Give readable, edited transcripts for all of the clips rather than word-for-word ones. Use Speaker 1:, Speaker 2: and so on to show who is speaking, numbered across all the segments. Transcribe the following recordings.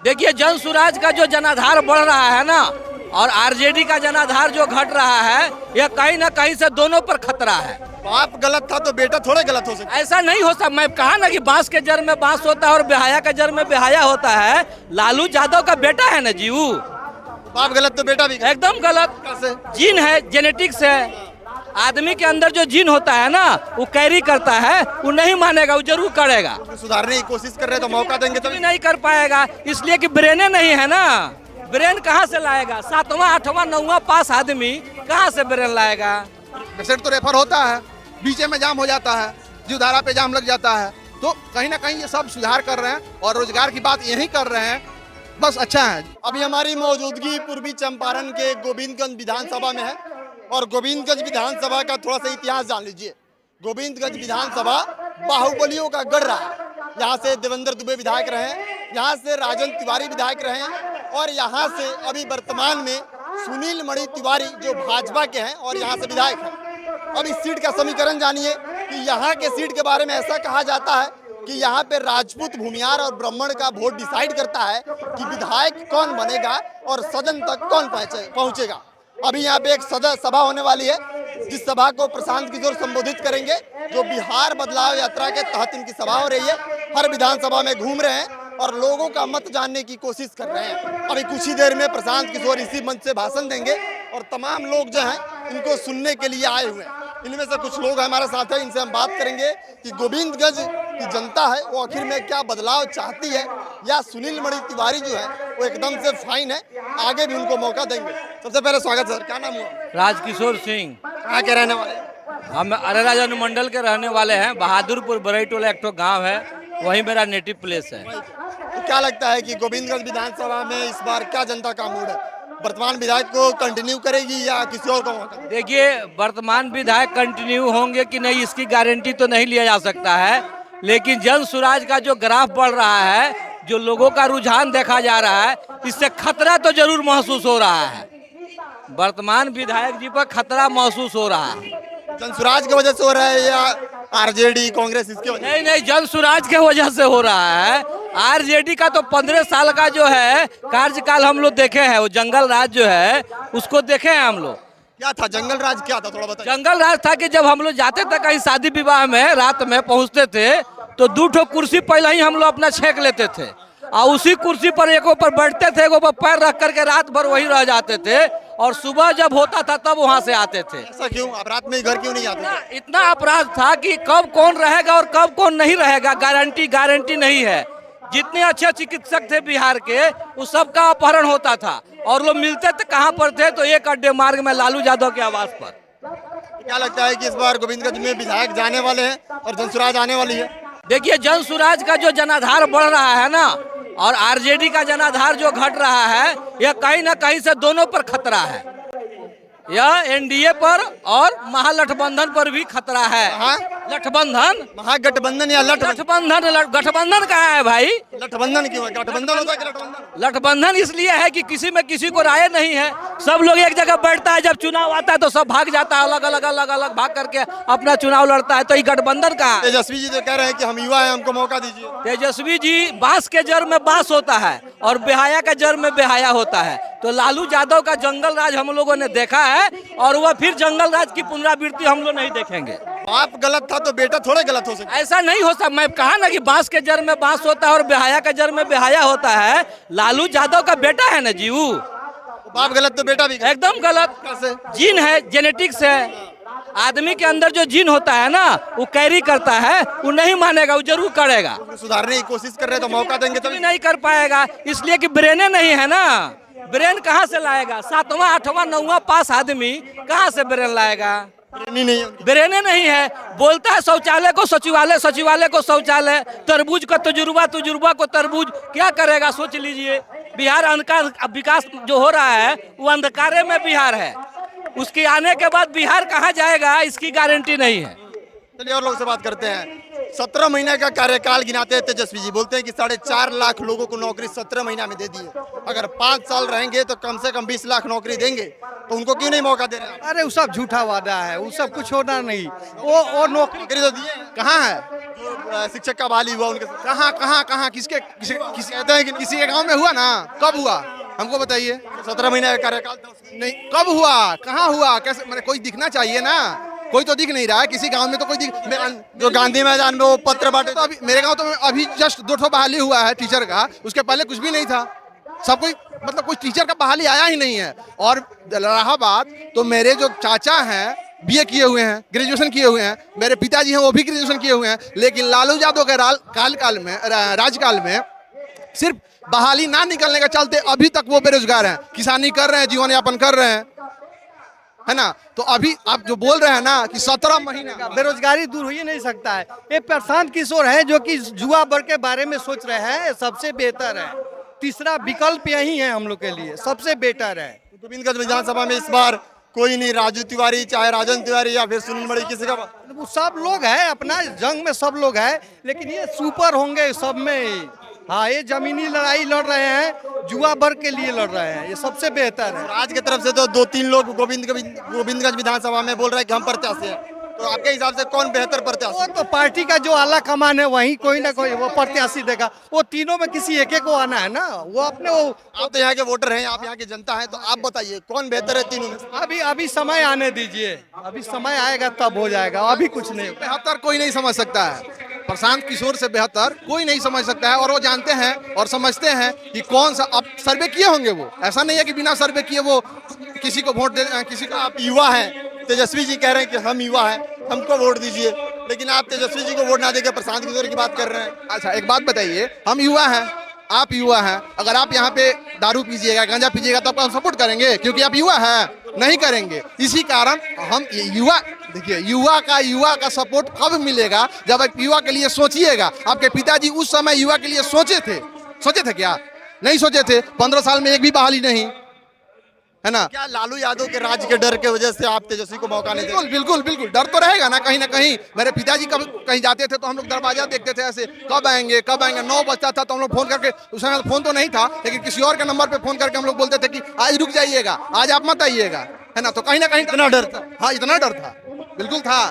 Speaker 1: देखिए जन सुराज का जो जनाधार बढ़ रहा है ना, और आरजेडी का जनाधार जो घट रहा है, यह कहीं ना कहीं से दोनों पर खतरा है।
Speaker 2: बाप गलत था तो बेटा थोड़े गलत हो सकता।
Speaker 1: ऐसा नहीं हो सकता। मैं कहा ना कि बांस के जड़ में बांस होता है और बेहाया के जड़ में बेहाया होता है। लालू यादव का बेटा है ना जी, वो
Speaker 2: बाप गलत तो बेटा भी गलत।
Speaker 1: एकदम गलत।
Speaker 2: कैसे?
Speaker 1: जीन है, जेनेटिक्स है। आदमी के अंदर जो जीन होता है ना, वो कैरी करता है। वो नहीं मानेगा, वो जरूर करेगा।
Speaker 2: सुधारने की कोशिश कर रहे हैं तो मौका देंगे तो
Speaker 1: नहीं कर पाएगा, इसलिए कि ब्रेने नहीं है ना। ब्रेन कहाँ से लाएगा? 7वां 8वां 9वां पास आदमी कहाँ से ब्रेन लाएगा?
Speaker 2: पेशेंट तो रेफर होता है, बीच में जाम हो जाता है, जीवधारा पे जाम लग जाता है। तो कहीं ना कहीं ये सब सुधार कर रहे हैं और रोजगार की बात यही कर रहे हैं। बस अच्छा है। अभी हमारी मौजूदगी पूर्वी चंपारण के गोविंदगंज विधानसभा में है और गोविंदगंज विधानसभा का थोड़ा सा इतिहास जान लीजिए। गोविंदगंज विधानसभा बाहुबलियों का गढ़ रहा है। यहाँ से देवेंद्र दुबे विधायक रहे, यहाँ से राजन तिवारी विधायक रहे और यहाँ से अभी वर्तमान में सुनील मणि तिवारी जो भाजपा के हैं और यहाँ से विधायक हैं। अब इस सीट का समीकरण जानिए कि यहाँ के सीट के बारे में ऐसा कहा जाता है कि यहाँ पे राजपूत, भूमियार और ब्राह्मण का वोट डिसाइड करता है कि विधायक कौन बनेगा और सदन तक कौन पहुँचेगा। अभी यहाँ पे एक सभा होने वाली है जिस सभा को प्रशांत किशोर संबोधित करेंगे, जो बिहार बदलाव यात्रा के तहत इनकी सभा हो रही है। हर विधानसभा में घूम रहे हैं और लोगों का मत जानने की कोशिश कर रहे हैं। अभी कुछ ही देर में प्रशांत किशोर इसी मंच से भाषण देंगे और तमाम लोग जो हैं इनको सुनने के लिए आए हुए हैं। इनमें से कुछ लोग हमारे साथ हैं, इनसे हम बात करेंगे कि गोविंदगंज की जनता है वो आखिर में क्या बदलाव चाहती है या सुनील मणि तिवारी जो है वो एकदम से फाइन है। आगे भी उनको मौका देंगे। सबसे पहले स्वागत सर, क्या नाम हुआ?
Speaker 1: राजकिशोर सिंह।
Speaker 2: कहाँ के रहने वाले?
Speaker 1: हम अरेराज अनुमंडल के रहने वाले हैं। बहादुरपुर बरईटोला एक गाँव है, वही मेरा नेटिव प्लेस है।
Speaker 2: तो क्या लगता है कि गोविंदगंज विधानसभा में इस बार क्या जनता का मूड है? वर्तमान विधायक को कंटिन्यू करेगी या किसी और को मौका?
Speaker 1: देखिए वर्तमान विधायक कंटिन्यू होंगे कि नहीं, इसकी गारंटी तो नहीं लिया जा सकता है, लेकिन जन सुराज का जो ग्राफ बढ़ रहा है, जो लोगों का रुझान देखा जा रहा है, इससे खतरा तो जरूर महसूस हो रहा है। वर्तमान विधायक जी पर खतरा महसूस हो रहा है।
Speaker 2: जन सुराज की वजह से हो रहा है या आरजेडी कांग्रेस इसके वजह?
Speaker 1: नहीं, जन सुराज के वजह से हो रहा है। आरजेडी का तो 15 साल का जो है कार्यकाल हम लोग देखे हैं। वो जंगल राज जो है उसको देखे हैं हम लोग।
Speaker 2: क्या था जंगल राज? क्या था थोड़ा बताइए।
Speaker 1: जंगल राज था कि जब हम लोग जाते थे कहीं शादी विवाह में, रात में पहुंचते थे तो 2 कुर्सी पहले ही हम लोग अपना छेक लेते थे और उसी कुर्सी पर एक ऊपर बैठते थे, एक ऊपर पैर रख करके रात भर वही रह जाते थे और सुबह जब होता था तब वहां से आते थे।
Speaker 2: ऐसा क्यों? आप रात में घर क्यों नहीं आते थे?
Speaker 1: इतना अपराध था कि कब कौन रहेगा और कब कौन नहीं रहेगा गारंटी नहीं है। जितने अच्छे चिकित्सक थे बिहार के, उस सब का अपहरण होता था और लोग मिलते थे कहाँ पर थे तो एक अड्डे मार्ग में लालू यादव के आवास पर।
Speaker 2: क्या लगता है कि इस बार गोविंदगंज में विधायक जाने वाले हैं और जनसुराज आने वाली है?
Speaker 1: देखिए जन सुराज का जो जनाधार बढ़ रहा है ना, और आरजेडी का जनाधार जो घट रहा है, यह कहीं ना कहीं से दोनों पर खतरा है। यह एनडीए पर और महागठबंधन पर भी खतरा है। गठबंधन,
Speaker 2: महागठबंधन या
Speaker 1: गठबंधन कहाँ है भाई?
Speaker 2: लठबंधन क्यों है? गठबंधन होता है कि लठबंधन?
Speaker 1: लठबंधन इसलिए है कि किसी में किसी को राय नहीं है। सब लोग एक जगह बैठता है, जब चुनाव आता है तो सब भाग जाता है, अलग अलग भाग करके अपना चुनाव लड़ता है। तो ये गठबंधन कहाँ है?
Speaker 2: तेजस्वी जी तो कह रहे हैं कि हम युवा हैं, हमको मौका दीजिए।
Speaker 1: तेजस्वी जी, बांस के जड़ में बांस होता है और बेहाया के जड़ में बेहाया होता है। तो लालू यादव का जंगल राज हम लोगों ने देखा है और वह फिर जंगल राज की पुनरावृत्ति हम लोग नहीं देखेंगे।
Speaker 2: बाप गलत था तो बेटा थोड़े गलत हो सकता।
Speaker 1: ऐसा नहीं हो सकता। मैं कहा ना कि बांस के जड़ में बांस होता है और बेहाया के जड़ में बेहाया होता है। लालू यादव का बेटा है ना जी, वो
Speaker 2: बाप गलत तो बेटा भी
Speaker 1: एकदम गलत।
Speaker 2: कैसे?
Speaker 1: जीन है, जेनेटिक्स है। आदमी के अंदर जो जीन होता है ना, वो कैरी करता है। वो नहीं मानेगा, वो जरूर करेगा।
Speaker 2: सुधारने की कोशिश कर रहे हैं तो मौका देंगे तो
Speaker 1: नहीं कर पाएगा, इसलिए कि ब्रेने नहीं है ना। ब्रेन कहाँ से लाएगा? 7वां 8वां 9वां पास आदमी कहाँ से ब्रेन लाएगा? ब्रेने नहीं है। बोलता है शौचालय को सचिवालय, सचिवालय को शौचालय, तरबूज का तजुर्बा को तरबूज। क्या करेगा सोच लीजिए। बिहार अंधकार विकास जो हो रहा है वो अंधकारे में बिहार है। उसके आने के बाद बिहार कहाँ जाएगा इसकी गारंटी नहीं है।
Speaker 2: चलिए और लोग से बात करते हैं। 17 महीने का कार्यकाल गिनाते हैं तेजस्वी जी, बोलते हैं कि 4.5 लाख लोगों को नौकरी 17 महीना में दे दी है। अगर 5 साल रहेंगे तो कम से कम 20 लाख नौकरी देंगे, तो उनको क्यों नहीं मौका दे रहे हैं?
Speaker 3: अरे वो सब झूठा वादा है, वो सब कुछ होना नहीं। वो नौकरी
Speaker 2: तो दिए कहाँ है?
Speaker 3: शिक्षक का बहाली हुआ उनके साथ।
Speaker 2: कहाँ कहाँ कहाँ किसके कहते हैं कि किसी के गांव में हुआ ना? कब हुआ हमको बताइए।
Speaker 3: 17 महीने का कार्यकाल था उसका।
Speaker 2: नहीं, कब हुआ, कहाँ हुआ, कैसे, मैंने कोई दिखना चाहिए ना। कोई तो दिख नहीं रहा है किसी गांव में, तो कोई
Speaker 3: जो गांधी मैदान में वो पत्र बांटे,
Speaker 2: तो अभी मेरे गांव तो अभी जस्ट 2 बहाली हुआ है टीचर का, उसके पहले कुछ भी नहीं था। सब कोई मतलब कोई टीचर का बहाली आया ही नहीं है। और रहा बात, तो मेरे जो चाचा हैं बीए किए हुए हैं, ग्रेजुएशन किए हुए हैं, मेरे पिताजी हैं वो भी ग्रेजुएशन किए हुए हैं, लेकिन लालू यादव के राजकाल में सिर्फ बहाली ना निकलने के चलते अभी तक वो बेरोजगार हैं, किसानी कर रहे हैं, जीवन यापन कर रहे हैं, है ना। तो अभी आप जो बोल रहे हैं ना कि 17 महीने
Speaker 4: बेरोजगारी दूर हो ही नहीं सकता है। ये प्रशांत किशोर है जो कि जुआ वर्ग के बारे में सोच रहे हैं, सबसे बेहतर है। तीसरा विकल्प यही है हम लोग के लिए, सबसे बेटर है।
Speaker 3: गोविंदगंज विधानसभा में इस बार कोई नहीं, राजू तिवारी चाहे राजन तिवारी या फिर सुनील मणि, किसी का
Speaker 4: वो सब लोग हैं, अपना जंग में सब लोग हैं, लेकिन ये सुपर होंगे सब में। हाँ, ये जमीनी लड़ाई लड़ रहे हैं, जुआ वर्ग के लिए लड़ रहे हैं, ये सबसे बेहतर है।
Speaker 3: राज की तरफ से तो 2-3 लोग गोविंदगंज विधानसभा में बोल रहे हैं कि हम प्रत्याशी हैं, तो आपके हिसाब से कौन बेहतर प्रत्याशी?
Speaker 4: वो तो पार्टी का जो आला कमान है वहीं कोई ना कोई वो प्रत्याशी देगा। वो तीनों में किसी एक को आना है ना, वो अपने वो।
Speaker 3: आप तो यहाँ के वोटर हैं, आप यहाँ की जनता हैं, तो आप बताइए कौन बेहतर है तीनों में?
Speaker 4: अभी समय आने दीजिए, अभी समय आएगा तब हो जाएगा, अभी कुछ नहीं।
Speaker 2: बेहतर कोई नहीं समझ सकता है, प्रशांत किशोर से बेहतर कोई नहीं समझ सकता है। और वो जानते हैं और समझते हैं कि कौन सा, अब सर्वे किए होंगे वो, ऐसा नहीं है कि बिना सर्वे किए वो किसी को वोट दे, किसी को।
Speaker 3: आप युवा हैं, तेजस्वी जी कह रहे हैं कि हम युवा हैं, हमको वोट दीजिए, लेकिन आप तेजस्वी जी को वोट ना देकर प्रशांत किशोर की बात कर रहे हैं।
Speaker 2: अच्छा, एक बात बताइए, हम युवा हैं, आप युवा हैं, अगर आप यहाँ पे दारू पीजिएगा, गांजा पीजिएगा, तो आप हम सपोर्ट करेंगे क्योंकि आप युवा हैं? नहीं करेंगे। इसी कारण हम युवा, देखिए युवा का सपोर्ट कब मिलेगा? जब आप युवा के लिए सोचिएगा। आपके पिताजी उस समय युवा के लिए सोचे थे क्या? नहीं सोचे थे। 15 साल में एक भी बहाली नहीं, है ना।
Speaker 3: क्या लालू यादव के राज के डर के वजह से आप तेजस्वी को मौका नहीं देते?
Speaker 2: बिल्कुल डर तो रहेगा ना कहीं। मेरे पिताजी कब कहीं जाते थे तो हम लोग दरवाजा देखते थे ऐसे, कब आएंगे 9 बजता था तो हम लोग फोन करके, उस समय फोन तो नहीं था, लेकिन किसी और के नंबर पे फोन करके हम लोग बोलते थे कि आज रुक जाइएगा, आज आप मत आइएगा, है ना। तो कहीं ना कहीं
Speaker 3: इतना डर था?
Speaker 2: हाँ, इतना डर था, बिल्कुल था।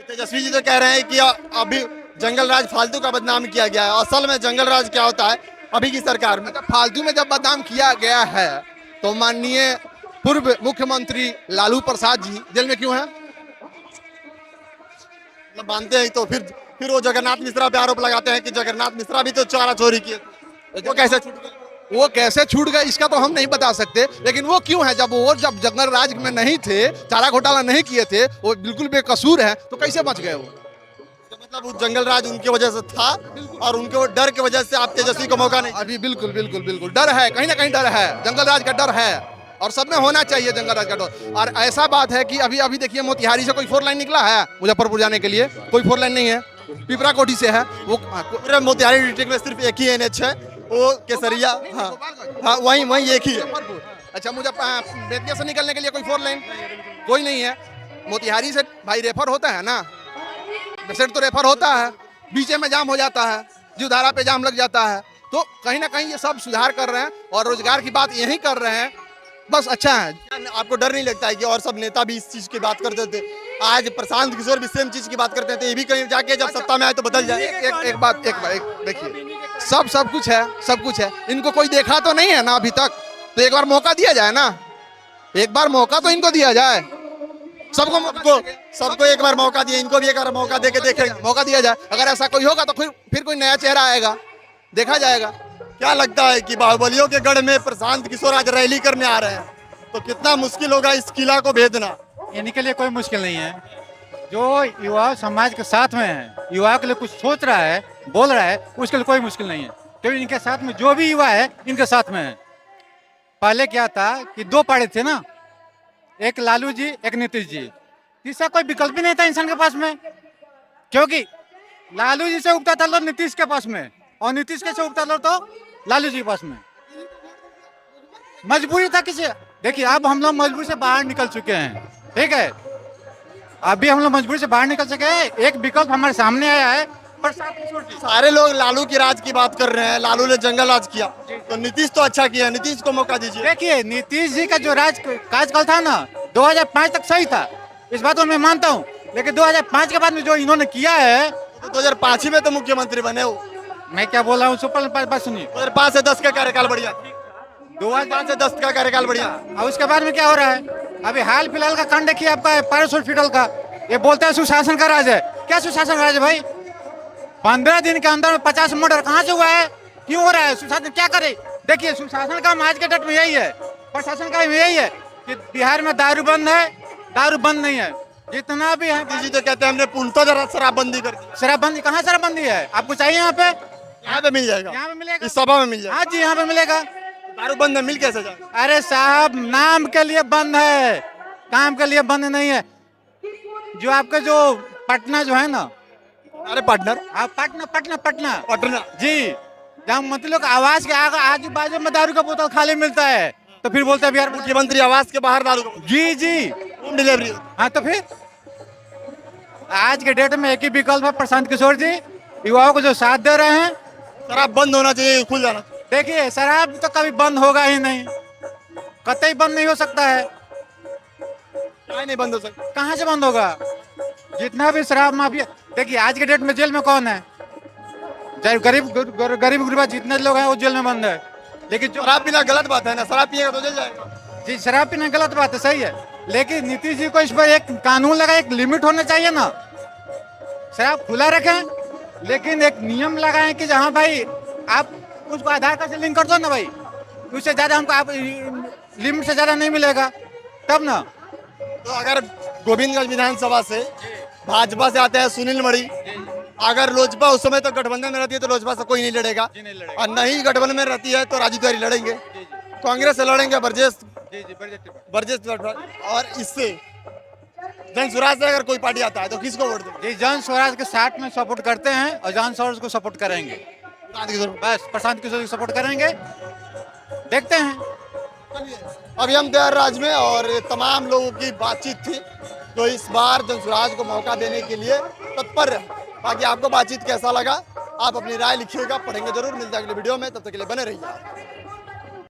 Speaker 3: तेजस्वी जी तो कह रहे हैं कि अभी जंगल राज फालतू का बदनाम किया गया है। असल में जंगल राज क्या होता है अभी की सरकार में?
Speaker 2: फालतू में जब बदनाम किया गया है तो माननीय पूर्व मुख्यमंत्री लालू प्रसाद जी जेल में क्यों हैं?
Speaker 3: मानते हैं तो फिर वो जगन्नाथ मिश्रा पे आरोप लगाते हैं कि जगन्नाथ मिश्रा भी तो चारा चोरी किए, वो कैसे छूट गए?
Speaker 2: वो कैसे छूट गए इसका तो हम नहीं बता सकते, लेकिन वो क्यों है? जब जंगल राज में नहीं थे, चारा घोटाला नहीं किए थे, वो बिल्कुल बेकसूर है, तो कैसे बच गए वो?
Speaker 3: मतलब वो जंगल राज उनकी वजह से था और उनके वो डर की वजह से आप तेजस्वी को मौका नहीं?
Speaker 2: अभी बिल्कुल डर है, कहीं ना कहीं डर है, जंगल राज का डर है, और सब में होना चाहिए जंगल राज का डर। और ऐसा बात है कि अभी देखिए, मोतिहारी से कोई 4 लाइन निकला है मुजफ्फरपुर जाने के लिए? कोई 4 लाइन नहीं है। पिपरा कोठी से है वो,
Speaker 3: पूरे मोतिहारी डिस्ट्रिक्ट में सिर्फ एक ही NH है, वो केसरिया। हाँ, वहीं एक ही है।
Speaker 2: अच्छा, मुझे बेतिया से निकलने के लिए कोई 4 लाइन कोई नहीं है। मोतिहारी से भाई रेफर होता है ना, बेसेट तो रेफर होता है, बीच में जाम हो जाता है, जीवधारा पे जाम लग जाता है। तो कहीं ना कहीं ये सब सुधार कर रहे हैं और रोजगार की बात यही कर रहे हैं, बस अच्छा है।
Speaker 3: आपको डर नहीं लगता है कि और सब नेता भी इस चीज की बात करते थे? आज प्रशांत किशोर भी सेम चीज की बात करते थे, ये भी कहीं जाके जब सत्ता में आए तो बदल जाए।
Speaker 2: एक बात देखिए, सब कुछ है, इनको कोई देखा तो नहीं है ना अभी तक, तो एक बार मौका दिया जाए ना, एक बार मौका तो इनको दिया जाए।
Speaker 3: सबको एक बार मौका दिए, इनको भी एक बार मौका दे के देखेंगे,
Speaker 2: मौका दिया जाए। अगर ऐसा कोई होगा तो फिर कोई नया चेहरा आएगा, देखा जाएगा।
Speaker 3: क्या लगता है कि बाहुबलियों के गढ़ में प्रशांत किशोर आज रैली करने आ रहे हैं, तो कितना मुश्किल होगा इस किला को भेदना?
Speaker 5: इनके लिए कोई मुश्किल नहीं है। जो युवा समाज के साथ में है, युवा के लिए कुछ सोच रहा है, बोल रहा है, उसके लिए कोई मुश्किल नहीं है, क्योंकि इनके साथ में जो भी युवा है इनके साथ में है। पहले क्या था कि 2 पार्टी थे ना, एक लालू जी, एक नीतीश जी, तीसरा कोई विकल्प ही नहीं था इंसान के पास में, क्योंकि लालू जी से उगता था लो नीतीश के पास में, और नीतीश के से उगता लो तो लालू जी के पास में। मजबूरी था किसी। देखिए, अब हम लोग मजबूरी से बाहर निकल चुके हैं, ठीक है, अभी हम लोग मजबूरी से बाहर निकल चुके हैं। एक विकल्प हमारे सामने आया है,
Speaker 3: सारे लोग लालू की राज की बात कर रहे हैं, लालू ने जंगल राज किया, तो नीतीश तो अच्छा किया, नीतीश को मौका दीजिए।
Speaker 5: देखिए, नीतीश जी का जो कार्यकाल था ना, 2005 तक सही था, इस बात को मैं मानता हूँ, लेकिन 2005 के बाद में जो इन्होंने किया है
Speaker 3: तो 2005 में तो मुख्यमंत्री बने हो।
Speaker 5: मैं क्या बोल रहा हूँ सुपर बात सुनिए।
Speaker 3: 2005 से 10 का कार्यकाल बढ़िया, 2005 से 10 का कार्यकाल बढ़िया।
Speaker 5: और उसके बाद में क्या हो रहा है? अभी हाल फिलहाल का कांड देखिए आपका पैरिस हॉस्पिटल का। ये बोलता है सुशासन का राज है। क्या सुशासन का राज है भाई? 15 दिन के अंदर 50 मर्डर कहाँ से हुआ है? क्यों हो रहा है? सुशासन क्या करे? देखिए सुशासन का आज के डेट में यही है, प्रशासन का यही है कि बिहार में दारू बंद है, दारू बंद नहीं है। जितना भी है
Speaker 3: जी तो कहते हैं हमने पूर्णतः शराबबंदी कर दी।
Speaker 5: शराबबंदी, कहाँ शराबबंदी है? आपको चाहिए यहाँ पे?
Speaker 3: यहाँ पे मिल जाएगा,
Speaker 5: यहाँ पे मिलेगा,
Speaker 3: इस सभा में मिल जाएगा।
Speaker 5: हाँ जी यहाँ पे मिलेगा।
Speaker 3: दारू बंद है, मिल कैसे जाएगा?
Speaker 5: अरे साहब नाम के लिए बंद है, काम के लिए बंद नहीं है। जो आपके जो पटना जो है ना,
Speaker 3: अरे पार्टनर,
Speaker 5: आप पटना पटना पटना
Speaker 3: पटना
Speaker 5: जी, जहाँ मतलब आवाज के आजू बाजू में दारू का बोतल खाली मिलता है, तो फिर बोलते हैं बिहार में
Speaker 3: मुख्यमंत्री आवास के बाहर दारू का
Speaker 5: जी जी
Speaker 3: होम डिलीवरी।
Speaker 5: हाँ तो फिर आज के डेट में एक ही विकल्प है, प्रशांत किशोर जी युवाओं को जो साथ दे रहे हैं।
Speaker 3: शराब बंद होना चाहिए, खुल जाना चाहिए।
Speaker 5: देखिए शराब तो कभी बंद होगा ही नहीं, कतई बंद नहीं हो सकता है।
Speaker 3: क्या नहीं बंद हो सकता?
Speaker 5: कहाँ से बंद होगा? जितना भी शराब माफिया, देखिए आज के डेट में जेल में कौन है? गरीब गुरबा जितने लोग हैं वो जेल में बंद है। लेकिन जो
Speaker 3: शराब पीना गलत बात है ना, शराब पिएगा तो जेल जाएगा।
Speaker 5: जी शराब पीना गलत बात है, सही है, लेकिन नीतीश जी को इस पर एक कानून लगा, एक लिमिट होना चाहिए ना। शराब खुला रखें लेकिन एक नियम लगाएं कि जहाँ भाई आप उसको आधार कार्ड से लिंक कर दो ना भाई, उससे ज्यादा हमको आप लिमिट से ज्यादा नहीं मिलेगा तब ना।
Speaker 3: तो अगर गोविंदगंज विधानसभा से भाजपा से आते हैं सुनील मणि, अगर लोजपा उस समय तो गठबंधन में रहती है तो लोजपा से कोई नहीं लड़ेगा, और नहीं गठबंधन में रहती है तो राजू तिवारी लड़ेंगे, कांग्रेस से लड़ेंगे ब्रजेश, और इससे जन स्वराज से अगर कोई पार्टी आता है तो किसको वोट देंगे?
Speaker 5: जी जन स्वराज के साथ में सपोर्ट करते हैं और जन स्वराज को सपोर्ट करेंगे, बस प्रशांत किशोर को सपोर्ट करेंगे, देखते हैं।
Speaker 3: अभी हम प्रयागराज में और तमाम लोगों की बातचीत थी तो इस बार जन स्वराज को मौका देने के लिए तत्पर रहे। बाकी आपको बातचीत कैसा लगा आप अपनी राय लिखिएगा, पढ़ेंगे जरूर। मिलते हैं अगले वीडियो में, तब तक के लिए बने रहिए।